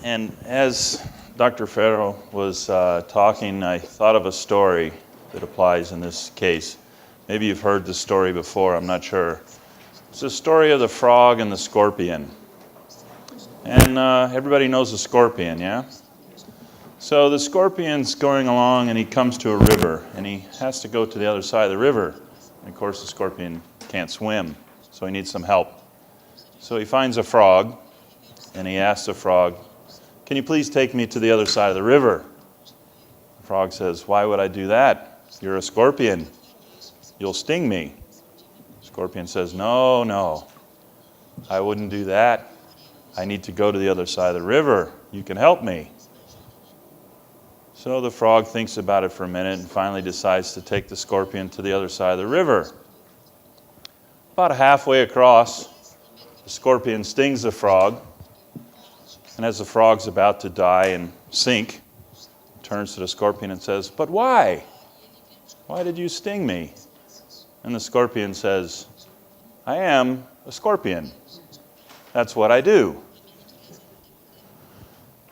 And as Dr. Ferro was talking, I thought of a story that applies in this case. Maybe you've heard the story before, I'm not sure. It's the story of the frog and the scorpion. And everybody knows the scorpion, yeah? So the scorpion's going along and he comes to a river and he has to go to the other side of the river. And of course the scorpion can't swim, so he needs some help. So he finds a frog and he asks the frog, "Can you please take me to the other side of the river?" The frog says, "Why would I do that? You're a scorpion. You'll sting me." The scorpion says, No, I wouldn't do that. I need to go to the other side of the river. You can help me." So the frog thinks about it for a minute and finally decides to take the scorpion to the other side of the river. About halfway across, the scorpion stings the frog, and as the frog's about to die and sink, he turns to the scorpion and says, "But why? Why did you sting me?" And the scorpion says, "I am a scorpion. That's what I do."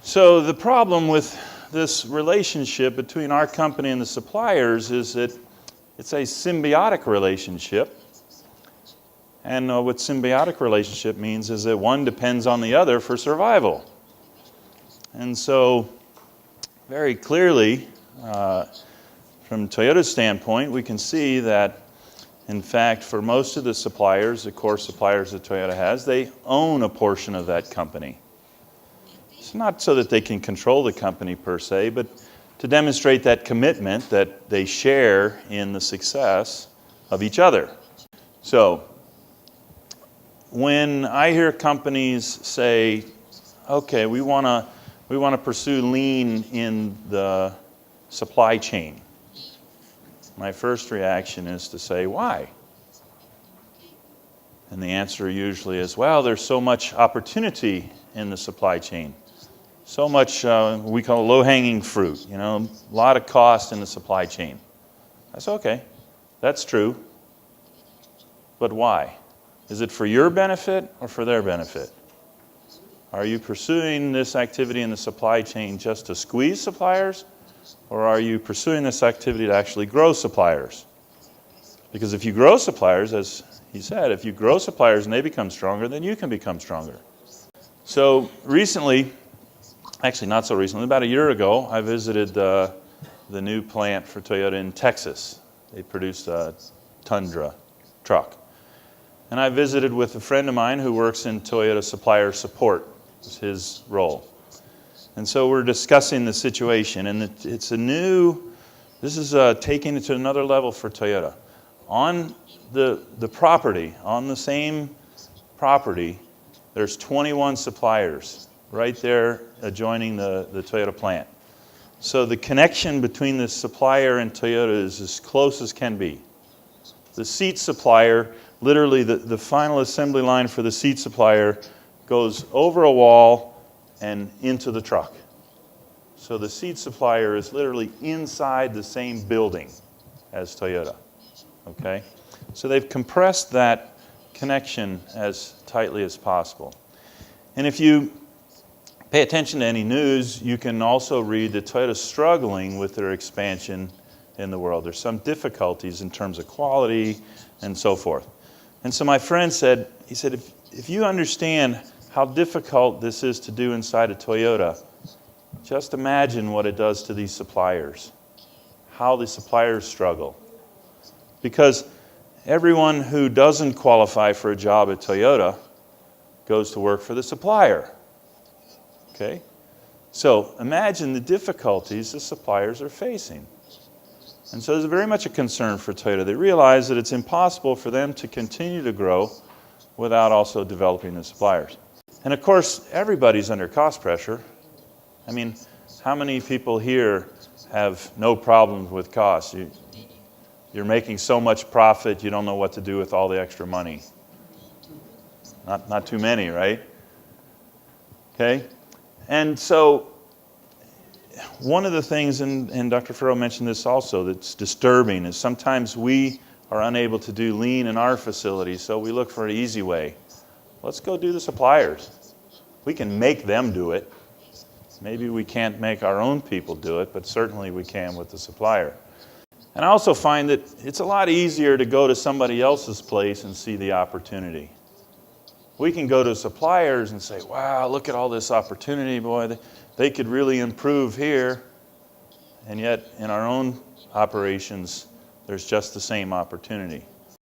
So the problem with this relationship between our company and the suppliers is that it's a symbiotic relationship. And what symbiotic relationship means is that one depends on the other for survival. And so very clearly, from Toyota's standpoint, we can see that in fact, for most of the suppliers, the core suppliers that Toyota has, they own a portion of that company. It's not so that they can control the company per se, but to demonstrate that commitment that they share in the success of each other. So, when I hear companies say, "Okay, we want to pursue lean in the supply chain," my first reaction is to say, "Why?" And the answer usually is, "Well, there's so much opportunity in the supply chain. So much, we call it low-hanging fruit, a lot of cost in the supply chain." That's okay. That's true. But why? Is it for your benefit or for their benefit? Are you pursuing this activity in the supply chain just to squeeze suppliers? Or are you pursuing this activity to actually grow suppliers? Because if you grow suppliers, as he said, if you grow suppliers and they become stronger, then you can become stronger. So recently, actually not so recently, about a year ago, I visited the new plant for Toyota in Texas. They produced a Tundra truck. And I visited with a friend of mine who works in Toyota supplier support. It's his role. And so we're discussing the situation, and this is taking it to another level for Toyota. On the property, on the same property, there's 21 suppliers right there adjoining the Toyota plant. So the connection between the supplier and Toyota is as close as can be. The seat supplier, literally the final assembly line for the seat supplier goes over a wall and into the truck. So the seat supplier is literally inside the same building as Toyota. Okay? So they've compressed that connection as tightly as possible. And if you pay attention to any news, you can also read that Toyota's struggling with their expansion in the world. There's some difficulties in terms of quality and so forth. And so my friend said, if you understand how difficult this is to do inside of Toyota, just imagine what it does to these suppliers, how the suppliers struggle. Because everyone who doesn't qualify for a job at Toyota goes to work for the supplier. Okay? So imagine the difficulties the suppliers are facing. And so there's very much a concern for Toyota. They realize that it's impossible for them to continue to grow without also developing the suppliers. And of course, everybody's under cost pressure. I mean, how many people here have no problems with costs? You're making so much profit, you don't know what to do with all the extra money. Not too many, right? Okay? And so, one of the things, and Dr. Ferro mentioned this also, that's disturbing is sometimes we are unable to do lean in our facility, so we look for an easy way. Let's go do the suppliers. We can make them do it. Maybe we can't make our own people do it, but certainly we can with the supplier. And I also find that it's a lot easier to go to somebody else's place and see the opportunity. We can go to suppliers and say, wow, look at all this opportunity, boy, they could really improve here. And yet in our own operations, there's just the same opportunity.